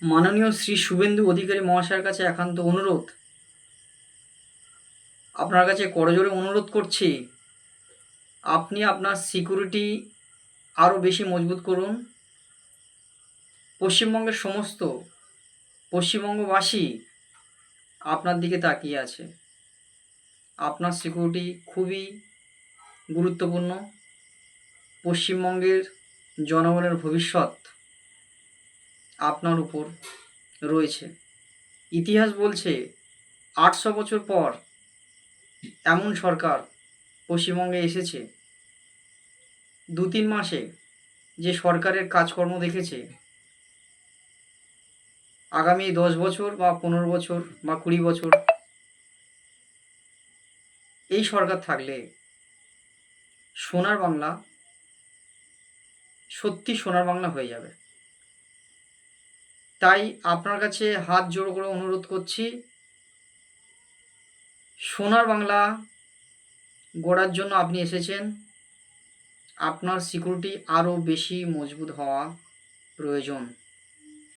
মাননীয় শ্রী শুভেন্দু অধিকারী মহাশয়ের কাছে একান্ত অনুরোধ, আপনার কাছে করজোড়ে অনুরোধ করছি, আপনি আপনার সিকিউরিটি আরও বেশি মজবুত করুন। পশ্চিমবঙ্গের সমস্ত পশ্চিমবঙ্গবাসী আপনার দিকে তাকিয়ে আছে। আপনার সিকিউরিটি খুবই গুরুত্বপূর্ণ। পশ্চিমবঙ্গের জনগণের ভবিষ্যৎ আপনার উপর রয়েছে। ইতিহাস বলছে ৮০০ বছর পর এমন সরকার পশ্চিমবঙ্গে এসেছে, ২-৩ মাসে যে সরকারের কাজকর্ম দেখেছে, আগামী ১০ বছর বা ১৫ বছর বা ২০ বছর এই সরকার থাকলে সোনার বাংলা সত্যি সোনার বাংলা হয়ে যাবে। তাই আপনার কাছে হাত জোড় করে অনুরোধ করছি, সোনার বাংলা গড়ার জন্য আপনি এসেছেন, আপনার সিকিউরিটি আরও বেশি মজবুত হওয়া প্রয়োজন।